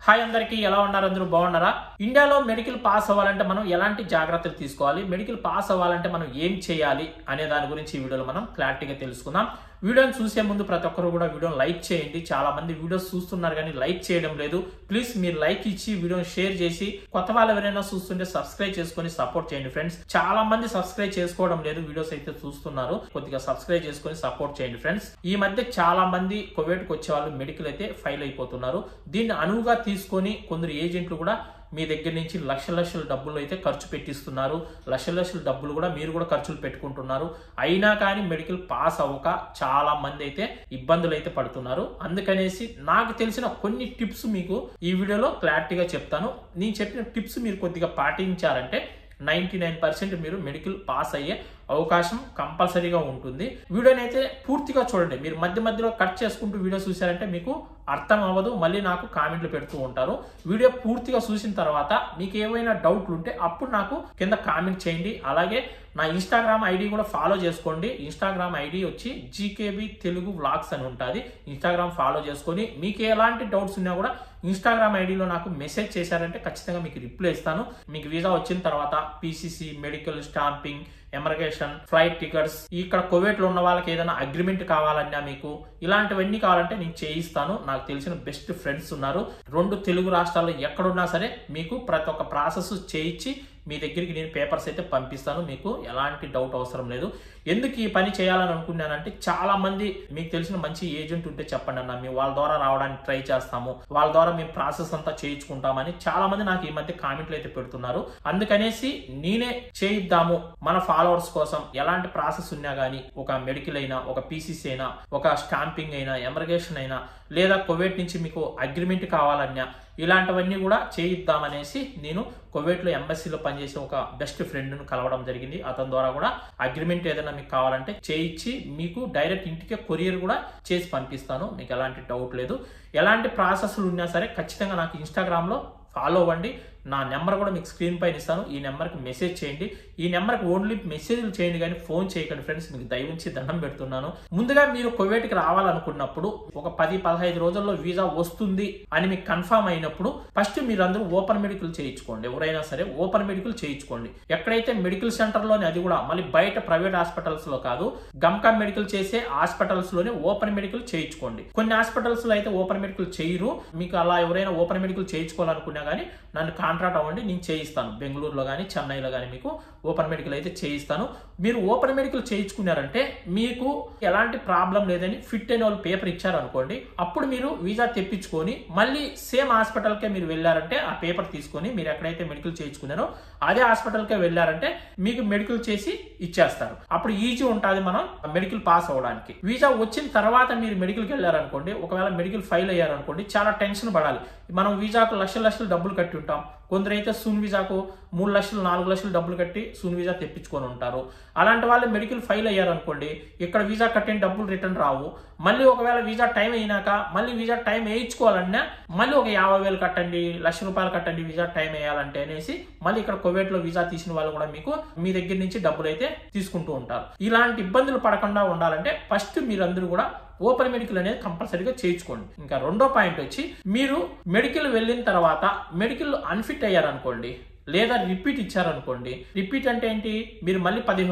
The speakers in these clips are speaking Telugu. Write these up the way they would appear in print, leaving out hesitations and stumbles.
హాయ్ అందరికీ ఎలా ఉన్నారు? అందరూ బాగున్నారా? ఇండియాలో మెడికల్ పాస్ అవ్వాలంటే మనం ఎలాంటి జాగ్రత్తలు తీసుకోవాలి, మెడికల్ పాస్ అవ్వాలంటే మనం ఏం చేయాలి అనే దాని గురించి ఈ వీడియోలో మనం క్లారిటీగా తెలుసుకుందాం. వీడియోని చూసే ముందు ప్రతి ఒక్కరు కూడా వీడియోని లైక్ చేయండి. చాలా మంది వీడియోస్ చూస్తున్నారు కానీ లైక్ చేయడం లేదు. ప్లీజ్ మీరు లైక్ ఇచ్చి వీడియోని షేర్ చేసి కొత్త వాళ్ళు ఎవరైనా చూస్తుంటే సబ్స్క్రైబ్ చేసుకొని సపోర్ట్ చేయండి ఫ్రెండ్స్. చాలా మంది సబ్స్క్రైబ్ చేసుకోవడం లేదు, వీడియోస్ అయితే చూస్తున్నారు. కొద్దిగా సబ్స్క్రైబ్ చేసుకొని సపోర్ట్ చేయండి ఫ్రెండ్స్. ఈ మధ్య చాలా మంది కువైట్కి వచ్చే వాళ్ళు మెడికల్ అయితే ఫెయిల్ అయిపోతున్నారు. దీన్ని అనువుగా తీసుకొని కొందరు ఏజెంట్లు కూడా మీ దగ్గర నుంచి లక్షల డబ్బులు అయితే ఖర్చు పెట్టిస్తున్నారు. లక్షల డబ్బులు కూడా మీరు కూడా ఖర్చులు పెట్టుకుంటున్నారు. అయినా కానీ మెడికల్ పాస్ అవ్వక చాలా మంది అయితే ఇబ్బందులు అయితే పడుతున్నారు. అందుకనేసి నాకు తెలిసిన కొన్ని టిప్స్ మీకు ఈ వీడియోలో క్లారిటీగా చెప్తాను. నేను చెప్పిన టిప్స్ మీరు కొద్దిగా పాటించారంటే 99% మీరు మెడికల్ పాస్ అయ్యే అవకాశం కంపల్సరీగా ఉంటుంది. వీడియోని అయితే పూర్తిగా చూడండి. మీరు మధ్య మధ్యలో కట్ చేసుకుంటూ వీడియో చూసారంటే మీకు అర్థం అవ్వదు. మళ్ళీ నాకు కామెంట్లు పెడుతూ ఉంటారు. వీడియో పూర్తిగా చూసిన తర్వాత మీకు ఏమైనా డౌట్లు ఉంటే అప్పుడు నాకు కింద కామెంట్ చేయండి. అలాగే నా ఇన్స్టాగ్రామ్ ఐడి కూడా ఫాలో చేసుకోండి. ఇన్స్టాగ్రామ్ ఐడి వచ్చి జీకేబీ తెలుగు వ్లాగ్స్ అని ఉంటుంది. ఇన్స్టాగ్రామ్ ఫాలో చేసుకొని మీకు ఎలాంటి డౌట్స్ ఉన్నా కూడా ఇన్స్టాగ్రామ్ ఐడిలో నాకు మెసేజ్ చేశారంటే ఖచ్చితంగా మీకు రిప్లై ఇస్తాను. మీకు వీసా వచ్చిన తర్వాత PCC, medical, stamping, emigration, flight tickets, ఇక్కడ కువైట్ లో ఉన్న వాళ్ళకి ఏదైనా అగ్రిమెంట్ కావాలన్నా మీకు ఇలాంటివన్నీ కావాలంటే నేను చేయిస్తాను. నాకు తెలిసిన బెస్ట్ ఫ్రెండ్స్ ఉన్నారు. 2 తెలుగు రాష్ట్రాల్లో ఎక్కడున్నా సరే మీకు ప్రతి ఒక్క ప్రాసెస్ చేయించి మీ దగ్గరికి నేను పేపర్స్ అయితే పంపిస్తాను. మీకు ఎలాంటి డౌట్ అవసరం లేదు. ఎందుకు ఈ పని చేయాలని అనుకున్నానంటే చాలా మంది మీకు తెలిసిన మంచి ఏజెంట్ ఉంటే చెప్పండి అన్న, మేము వాళ్ళ ద్వారా రావడానికి ట్రై చేస్తాము, వాళ్ళ ద్వారా మేము ప్రాసెస్ అంతా చేయించుకుంటామని చాలా మంది నాకు ఈ మధ్య కామెంట్లు అయితే పెడుతున్నారు. అందుకనేసి నేనే చేయిద్దాము మన ఫాలోవర్స్ కోసం. ఎలాంటి ప్రాసెస్ ఉన్నా కానీ ఒక మెడికల్ అయినా, ఒక పీసీసీ అయినా, ఒక స్టాంపింగ్ అయినా, ఎమిగ్రేషన్ అయినా, లేదా కువైట్ నుంచి మీకు అగ్రిమెంట్ కావాలన్నా ఇలాంటివన్నీ కూడా చేయిద్దామనేసి నేను కువైట్లో ఎంబసీలో పనిచేసే ఒక బెస్ట్ ఫ్రెండ్ను కలవడం జరిగింది. అతని ద్వారా కూడా అగ్రిమెంట్ ఏదైనా మీకు కావాలంటే చేయించి మీకు డైరెక్ట్ ఇంటికే కొరియర్ కూడా చేసి పంపిస్తాను. మీకు ఎలాంటి డౌట్ లేదు. ఎలాంటి ప్రాసెస్లు ఉన్నా సరే ఖచ్చితంగా నాకు ఇన్స్టాగ్రామ్లో ఫాలో అవ్వండి. నా నెంబర్ కూడా మీకు స్క్రీన్ పైన ఇస్తాను. ఈ నెంబర్కి మెసేజ్ చేయండి. ఈ నెంబర్కి ఓన్లీ మెసేజ్లు చేయండి కానీ ఫోన్ చేయకండి ఫ్రెండ్స్. మీకు దయవుంచి దండం పెడుతున్నాను. ముందుగా మీరు కువైట్కి రావాలనుకున్నప్పుడు ఒక 10-15 రోజుల్లో వీసా వస్తుంది అని మీకు కన్ఫర్మ్ అయినప్పుడు ఫస్ట్ మీరందరూ ఓపెన్ మెడికల్ చేయించుకోండి. ఎవరైనా సరే ఓపెన్ మెడికల్ చేయించుకోండి. ఎక్కడైతే మెడికల్ సెంటర్లోనే, అది కూడా మళ్ళీ బయట ప్రైవేట్ హాస్పిటల్స్ లో కాదు, గమ్కా మెడికల్ చేసే హాస్పిటల్స్ లోనే ఓపెన్ మెడికల్ చేయించుకోండి. కొన్ని హాస్పిటల్స్ లో అయితే ఓపెన్ మెడికల్ చేయరు. మీకు అలా ఎవరైనా ఓపెన్ మెడికల్ చేయించుకోవాలనుకున్నా కానీ నన్ను కాంట్రాక్ట్ అవ్వండి, నేను చేయిస్తాను. బెంగళూరులో కానీ చెన్నైలో కానీ మీకు ఓపెన్ మెడికల్ అయితే చేయిస్తాను. మీరు ఓపెన్ మెడికల్ చేయించుకున్నారంటే మీకు ఎలాంటి ప్రాబ్లం లేదని ఫిట్ అయిన వాళ్ళు పేపర్ ఇచ్చారనుకోండి, అప్పుడు మీరు వీసా తెప్పించుకొని మళ్ళీ సేమ్ హాస్పిటల్కే మీరు వెళ్ళారంటే ఆ పేపర్ తీసుకొని మీరు ఎక్కడైతే మెడికల్ చేయించుకున్నారో అదే హాస్పిటల్కే వెళ్ళారంటే మీకు మెడికల్ చేసి ఇచ్చేస్తారు. అప్పుడు ఈజీ ఉంటుంది మనం మెడికల్ పాస్ అవ్వడానికి. వీసా వచ్చిన తర్వాత మీరు మెడికల్కి వెళ్ళారనుకోండి, ఒకవేళ మెడికల్ ఫెయిల్ అయ్యారనుకోండి, చాలా టెన్షన్ పడాలి. మనం వీసాకు లక్షల డబ్బులు కట్టి ఉంటాం. కొందరైతే సూన్ వీసాకు 3 లక్షలు 4 లక్షలు డబ్బులు కట్టి సూన్ వీసా తెప్పించుకొని ఉంటారు. అలాంటి వాళ్ళు మెడికల్ ఫెయిల్ అయ్యారనుకోండి, ఇక్కడ వీసా కట్టిన డబ్బులు రిటర్న్ రావు. మళ్ళీ ఒకవేళ వీసా టైం అయినాక మళ్ళీ వీసా టైం వేయించుకోవాలన్నా మళ్ళీ ఒక 50,000 కట్టండి, ₹1,00,000 కట్టండి వీసా టైం వేయాలంటే అనేసి మళ్ళీ ఇక్కడ కువైట్ లో వీసా తీసిన వాళ్ళు కూడా మీకు మీ దగ్గర నుంచి డబ్బులు అయితే తీసుకుంటూ ఉంటారు. ఇలాంటి ఇబ్బందులు పడకుండా ఉండాలంటే ఫస్ట్ మీరందరూ కూడా ఓపెన్ మెడికల్ అనేది కంపల్సరీగా చేయించుకోండి. ఇంకా రెండో పాయింట్ వచ్చి, మీరు మెడికల్ వెళ్ళిన తర్వాత మెడికల్ అన్ఫిట్ అయ్యారనుకోండి, లేదా రిపీట్ ఇచ్చారనుకోండి. రిపీట్ అంటే ఏంటి? మీరు మళ్ళీ 10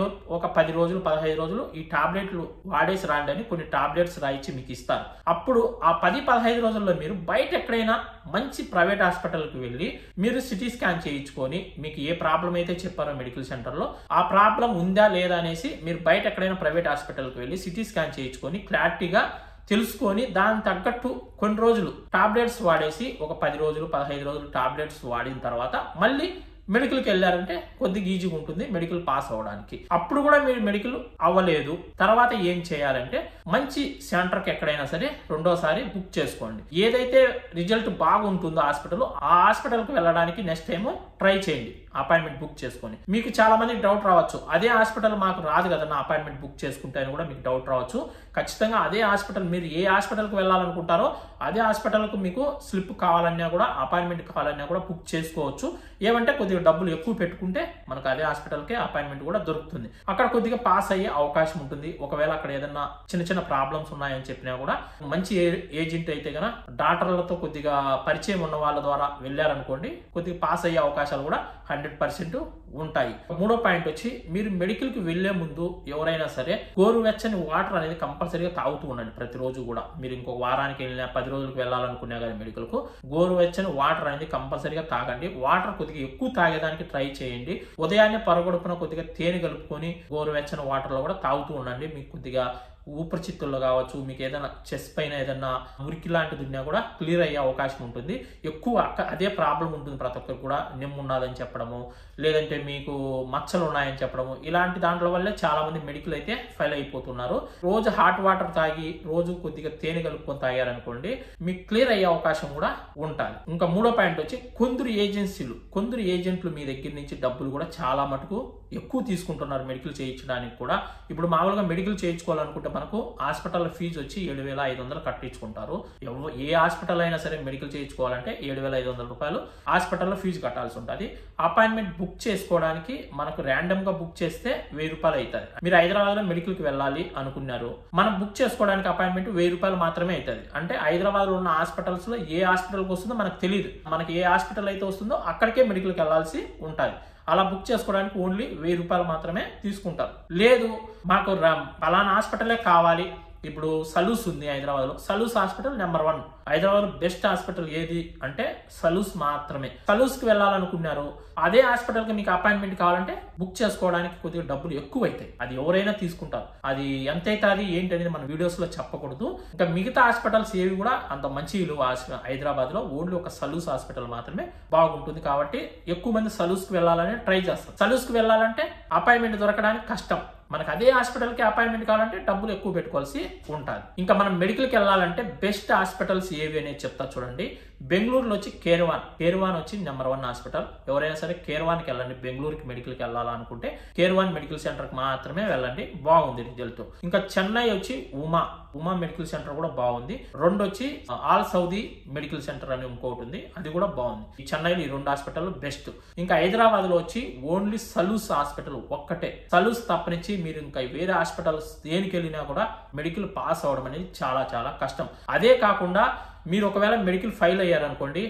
రోజులు 15 రోజులు ఈ టాబ్లెట్లు వాడేసి రాండి అని కొన్ని టాబ్లెట్స్ రాయించి మీకు ఇస్తారు. అప్పుడు ఆ 10-15 రోజుల్లో మీరు బయట ఎక్కడైనా మంచి ప్రైవేట్ హాస్పిటల్కి వెళ్ళి మీరు సిటీ స్కాన్ చేయించుకొని మీకు ఏ ప్రాబ్లం అయితే చెప్పారో మెడికల్ సెంటర్లో ఆ ప్రాబ్లం ఉందా లేదా అనేసి మీరు బయట ఎక్కడైనా ప్రైవేట్ హాస్పిటల్కి వెళ్ళి సిటీ స్కాన్ చేయించుకొని క్లారిటీగా తెలుసుకొని దాని తగ్గట్టు కొన్ని రోజులు టాబ్లెట్స్ వాడేసి ఒక 10 రోజులు 15 రోజులు టాబ్లెట్స్ వాడిన తర్వాత మళ్ళీ మెడికల్కి వెళ్ళారంటే కొద్దిగా ఈజీగా ఉంటుంది మెడికల్ పాస్ అవ్వడానికి. అప్పుడు కూడా మీరు మెడికల్ అవ్వలేదు, తర్వాత ఏం చేయాలంటే మంచి సెంటర్కి ఎక్కడైనా సరే రెండోసారి బుక్ చేసుకోండి. ఏదైతే రిజల్ట్ బాగుంటుందో హాస్పిటల్, ఆ హాస్పిటల్కి వెళ్ళడానికి నెక్స్ట్ టైం ట్రై చేయండి. అపాయింట్మెంట్ బుక్ చేసుకొని. మీకు చాలా మందికి డౌట్ రావచ్చు, అదే హాస్పిటల్ మాకు రాదు కదా నా అపాయింట్మెంట్ బుక్ చేసుకుంటే అని కూడా మీకు డౌట్ రావచ్చు. ఖచ్చితంగా అదే హాస్పిటల్, మీరు ఏ హాస్పిటల్కి వెళ్ళాలనుకుంటారో అదే హాస్పిటల్కు మీకు స్లిప్ కావాలన్నా కూడా, అపాయింట్మెంట్ కావాలన్నా కూడా బుక్ చేసుకోవచ్చు. ఏమంటే కొద్దిగా కొద్దిగా డబ్బులు ఎక్కువ పెట్టుకుంటే మనకు అదే హాస్పిటల్కే అపాయింట్మెంట్ కూడా దొరుకుతుంది. అక్కడ కొద్దిగా పాస్ అయ్యే అవకాశం ఉంటుంది. ఒకవేళ అక్కడ ఏదన్నా చిన్న చిన్న ప్రాబ్లమ్స్ ఉన్నాయని చెప్పినా కూడా మంచి ఏజెంట్ అయితే గన డాక్టర్లతో కొద్దిగా పరిచయం ఉన్న వాళ్ళ ద్వారా వెళ్ళారనుకోండి, కొద్దిగా పాస్ అయ్యే అవకాశాలు కూడా 100% ఉంటాయి. మూడో పాయింట్ వచ్చి, మీరు మెడికల్ కి వెళ్లే ముందు ఎవరైనా సరే గోరువెచ్చని వాటర్ అనేది కంపల్సరీగా తాగుతూ ఉండండి ప్రతిరోజు కూడా. మీరు ఇంకో వారానికి వెళ్ళినా 10 రోజులకు వెళ్ళాలనుకున్నా కానీ మెడికల్ కు గోరువెచ్చని వాటర్ అనేది కంపల్సరీగా తాగండి. వాటర్ కొద్దిగా ఎక్కువ తాగేదానికి ట్రై చేయండి. ఉదయాన్నే పరగడుపున కొద్దిగా తేనె కలుపుకొని గోరువెచ్చని వాటర్ లో కూడా తాగుతూ ఉండండి. మీకు కొద్దిగా ఊపిరితిత్తుల్లో కావచ్చు, మీకు ఏదైనా చెస్ట్ పైన ఏదైనా మురికి లాంటిది ఉన్నా కూడా క్లియర్ అయ్యే అవకాశం ఉంటుంది. ఎక్కువ అదే ప్రాబ్లం ఉంటుంది ప్రతి ఒక్కరు కూడా. నిమ్ము ఉన్నదని చెప్పడము, లేదంటే మీకు మచ్చలు ఉన్నాయని చెప్పడము, ఇలాంటి దాంట్లో వల్లే చాలా మంది మెడికల్ అయితే ఫెయిల్ అయిపోతున్నారు. రోజు హాట్ వాటర్ తాగి రోజు కొద్దిగా తేనె కలుపుకొని తాగారనుకోండి, మీకు క్లియర్ అయ్యే అవకాశం కూడా ఉంటుంది. ఇంకా మూడో పాయింట్ వచ్చి, కొందరు ఏజెంట్లు మీ దగ్గర నుంచి డబ్బులు కూడా చాలా మటుకు ఎక్కువ తీసుకుంటున్నారు మెడికల్ చేయించడానికి కూడా. ఇప్పుడు మామూలుగా మెడికల్ చేయించుకోవాలనుకుంటే మనకు హాస్పిటల్ ఫీజు వచ్చి 7,500 కట్టించుకుంటారు. ఏ హాస్పిటల్ అయినా సరే మెడికల్ చేయించుకోవాలంటే 7,500 రూపాయలు హాస్పిటల్లో ఫీజు కట్టాల్సి ఉంటుంది. అపాయింట్మెంట్ బుక్ చేసుకోవడానికి మనకు ర్యాండమ్ గా బుక్ చేస్తే 1000 రూపాయలు అవుతుంది. మీరు హైదరాబాద్ లో మెడికల్ కి వెళ్ళాలి అనుకున్నారు, మనం బుక్ చేసుకోవడానికి అపాయింట్మెంట్ 1000 రూపాయలు మాత్రమే అవుతుంది. అంటే హైదరాబాద్ లో ఉన్న హాస్పిటల్స్ లో ఏ హాస్పిటల్కి వస్తుందో మనకు తెలియదు. మనకి ఏ హాస్పిటల్ అయితే వస్తుందో అక్కడికే మెడికల్కి వెళ్ళాల్సి ఉంటుంది. అలా బుక్ చేసుకోవడానికి ఓన్లీ 1000 రూపాయలు మాత్రమే తీసుకుంటారు. లేదు మాకు పలానా హాస్పిటలే కావాలి, ఇప్పుడు సలూస్ ఉంది హైదరాబాద్ లో, Salus hospital number 1 Hyderabad best hospital ఏది అంటే సలూస్ మాత్రమే. సలూస్ కి వెళ్ళాలనుకున్నారు, అదే హాస్పిటల్ కి మీకు అపాయింట్మెంట్ కావాలంటే బుక్ చేసుకోవడానికి కొద్దిగా డబ్బులు ఎక్కువ అవుతాయి. అది ఎవరైనా తీసుకుంటారు. అది ఎంత అవుతుంది ఏంటి అనేది మన వీడియోస్ లో చెప్పకూడదు. ఇంకా మిగతా హాస్పిటల్స్ ఏవి కూడా అంత మంచి విలువ హైదరాబాద్ లో ఓన్లీ ఒక సలూస్ హాస్పిటల్ మాత్రమే బాగుంటుంది. కాబట్టి ఎక్కువ మంది సలూస్ కి వెళ్ళాలని ట్రై చేస్తారు. సలూస్ కి వెళ్ళాలంటే అపాయింట్మెంట్ దొరకడానికి కష్టం. మనకు అదే హాస్పిటల్ కి అపాయింట్మెంట్ కావాలంటే డబ్బులు ఎక్కువ పెట్టుకోవాల్సి ఉంటుంది. ఇంకా మనం మెడికల్ కి వెళ్ళాలంటే బెస్ట్ హాస్పిటల్స్ ఏవి అనేది చెప్తా చూడండి. బెంగళూరులో వచ్చి కేర్వాన్ వచ్చి నెంబర్ 1 హాస్పిటల్. ఎవరైనా సరే కేర్వాన్కి వెళ్ళండి. బెంగళూరుకి మెడికల్కి వెళ్ళాలనుకుంటే కేర్వాన్ మెడికల్ సెంటర్కి మాత్రమే వెళ్ళండి, బాగుంది రిజల్ట్. ఇంకా చెన్నై వచ్చి ఉమా మెడికల్ సెంటర్ కూడా బాగుంది. 2 వచ్చి ఆల్ సౌదీ మెడికల్ సెంటర్ అని ఇంకోటి ఉంది, అది కూడా బాగుంది. ఈ చెన్నైలో ఈ 2 హాస్పిటల్ బెస్ట్. ఇంకా హైదరాబాద్ లో వచ్చి ఓన్లీ సలూస్ హాస్పిటల్ ఒక్కటే. సలూస్ తప్పనిచ్చి మీరు ఇంకా వేరే హాస్పిటల్స్ దేనికి వెళ్ళినా కూడా మెడికల్ పాస్ అవడం అనేది చాలా చాలా కష్టం. అదే కాకుండా మీరు ఒకవేళ మెడికల్ ఫెయిల్ అయ్యారనుకోండి,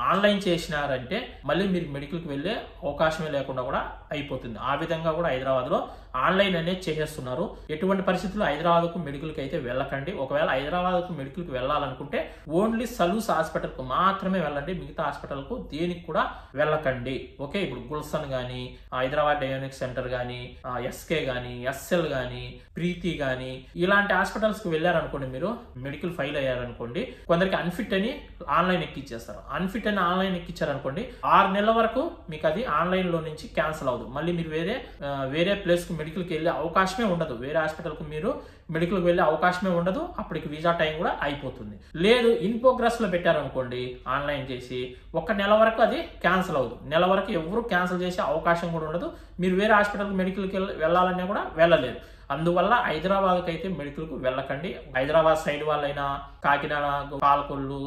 ఆన్లైన్ చేసినారంటే మళ్ళీ మీరు మెడికల్కి వెళ్ళే అవకాశమే లేకుండా కూడా అయిపోతుంది. ఆ విధంగా కూడా హైదరాబాద్ లో ఆన్లైన్ అనేది చేసేస్తున్నారు. ఎటువంటి పరిస్థితుల్లో హైదరాబాద్ కు మెడికల్ కి అయితే వెళ్ళకండి. ఒకవేళ హైదరాబాద్ కు మెడికల్ కి వెళ్ళాలనుకుంటే ఓన్లీ సలూస్ హాస్పిటల్ కు మాత్రమే వెళ్ళండి, మిగతా హాస్పిటల్ కు దేనికి కూడా వెళ్ళకండి. ఓకే, ఇప్పుడు గుల్సన్ గానీ, హైదరాబాద్ డయాగ్నోస్టిక్ సెంటర్ గానీ, ఎస్కే గానీ, ఎస్ఎల్ గానీ, ప్రీతి గానీ, ఇలాంటి హాస్పిటల్స్ కి వెళ్ళారనుకోండి, మీరు మెడికల్ ఫెయిల్ అయ్యారనుకోండి, కొందరికి అన్ఫిట్ అని ఆన్లైన్ ఎక్కిచ్చేస్తారు. అన్ఫిట్ అని ఆన్లైన్ ఎక్కిచ్చారనుకోండి, 6 నెలల వరకు మీకు అది ఆన్లైన్ లో నుంచి క్యాన్సిల్ అవ్వదు. మళ్ళీ మీరు వేరే ప్లేస్ కు మెడికల్కి వెళ్ళే అవకాశమే ఉండదు. వేరే హాస్పిటల్ కు మీరు మెడికల్కి వెళ్ళే అవకాశమే ఉండదు. అప్పటికి వీసా టైం కూడా అయిపోతుంది. లేదు ఇన్ ప్రోగ్రెస్ లో పెట్టారనుకోండి, ఆన్లైన్ చేసి 1 నెల వరకు అది క్యాన్సిల్ అవ్వదు. నెల వరకు ఎవరు క్యాన్సిల్ చేసే అవకాశం కూడా ఉండదు. మీరు వేరే హాస్పిటల్కి మెడికల్కి వెళ్ళాలన్నా కూడా వెళ్ళలేరు. అందువల్ల హైదరాబాద్కి అయితే మెడికల్ కు వెళ్ళకండి. హైదరాబాద్ సైడ్ వాళ్ళైనా, కాకినాడ, పాలకొల్లు,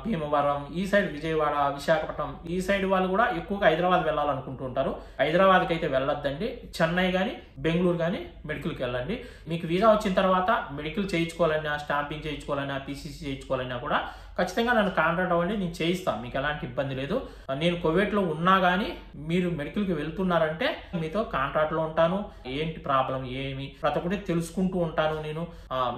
భీమవరం, ఈ సైడ్ విజయవాడ, విశాఖపట్నం, ఈ సైడ్ వాళ్ళు కూడా ఎక్కువగా హైదరాబాద్ వెళ్ళాలనుకుంటూ ఉంటారు. హైదరాబాద్కి అయితే వెళ్ళొద్దండి. చెన్నై కానీ, బెంగళూరు కానీ మెడికల్కి వెళ్ళండి. మీకు వీసా వచ్చిన తర్వాత మెడికల్ చేయించుకోవాలన్నా, స్టాంపింగ్ చేయించుకోవాలన్నా, పీసీసీ చేయించుకోవాలన్నా కూడా ఖచ్చితంగా నన్ను కాంటాక్ట్ అవ్వండి, నేను చేయిస్తాను. మీకు ఎలాంటి ఇబ్బంది లేదు. నేను కువైట్ లో ఉన్నా కానీ మీరు మెడికల్కి వెళ్తున్నారంటే మీతో కాంటాక్ట్ లో ఉంటాను. ఏంటి ప్రాబ్లం ఏమి ప్రతి ఒక్కటి తెలుసుకుంటూ ఉంటాను నేను.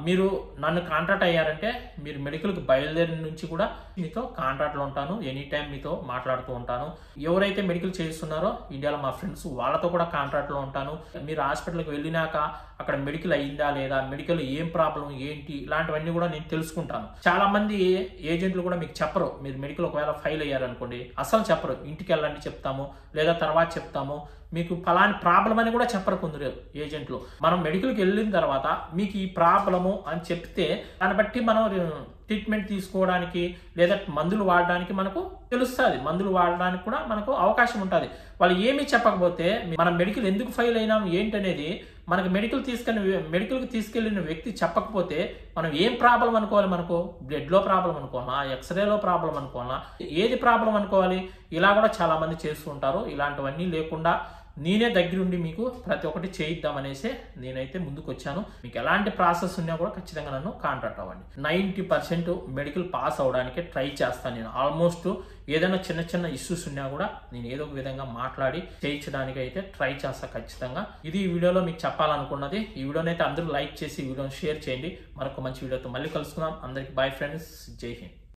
మీరు నన్ను కాంటాక్ట్ అయ్యారంటే మీరు మెడికల్కి బయలుదేరిన నుంచి కూడా మీతో కాంటాక్ట్ లో ఉంటాను. ఎనీ టైం మీతో మాట్లాడుతూ ఉంటాను. ఎవరైతే మెడికల్ చేయిస్తున్నారో ఇండియాలో మా ఫ్రెండ్స్, వాళ్ళతో కూడా కాంటాక్ట్ లో ఉంటాను. మీరు హాస్పిటల్కి వెళ్ళినాక అక్కడ మెడికల్ అయిందా లేదా, మెడికల్ ఏం ప్రాబ్లం ఏంటి, ఇలాంటివన్నీ కూడా నేను తెలుసుకుంటాను. చాలా మంది ఏజెంట్లు కూడా మీకు చెప్పరు. మీరు మెడికల్ ఒకవేళ ఫెయిల్ అయ్యారనుకోండి, అసలు చెప్పరు. ఇంటికి వెళ్ళండి చెప్తాము, లేదా తర్వాత చెప్తాము, మీకు ఫలాని ప్రాబ్లం అని కూడా చెప్పరు కొందరు ఏజెంట్లు. మనం మెడికల్కి వెళ్ళిన తర్వాత మీకు ఈ ప్రాబ్లము అని చెప్తే దాన్ని బట్టి మనం ట్రీట్మెంట్ తీసుకోవడానికి లేదా మందులు వాడడానికి మనకు తెలుస్తుంది. మందులు వాడడానికి కూడా మనకు అవకాశం ఉంటుంది. వాళ్ళు ఏమీ చెప్పకపోతే మనం మెడికల్ ఎందుకు ఫెయిల్ అయినాం ఏంటనేది మనకు మెడికల్కి తీసుకెళ్లిన వ్యక్తి చెప్పకపోతే మనం ఏం ప్రాబ్లం అనుకోవాలి? మనకు బ్లడ్లో ప్రాబ్లం అనుకోవాలా, ఎక్స్రేలో ప్రాబ్లం అనుకోవాలా, ఏది ప్రాబ్లం అనుకోవాలి? ఇలా కూడా చాలా మంది చేస్తూ ఉంటారు. ఇలాంటివన్నీ లేకుండా నేనే దగ్గరుండి మీకు ప్రతి ఒక్కటి చేయిద్దామనేసి నేనైతే ముందుకు వచ్చాను. మీకు ఎలాంటి ప్రాసెస్ ఉన్నా కూడా ఖచ్చితంగా నన్ను కాంటాక్ట్ అవ్వండి. 90% మెడికల్ పాస్ అవడానికి ట్రై చేస్తాను నేను. ఆల్మోస్ట్ ఏదైనా చిన్న చిన్న ఇష్యూస్ ఉన్నా కూడా నేను ఏదో ఒక విధంగా మాట్లాడి చేయించడానికి అయితే ట్రై చేస్తా ఖచ్చితంగా. ఇది ఈ వీడియోలో మీకు చెప్పాలనుకున్నది. ఈ వీడియోని అయితే అందరూ లైక్ చేసి ఈ వీడియోని షేర్ చేయండి. మరొక మంచి వీడియోతో మళ్ళీ కలుసుకుందాం. అందరికి బాయ్ ఫ్రెండ్స్, జై హింద్.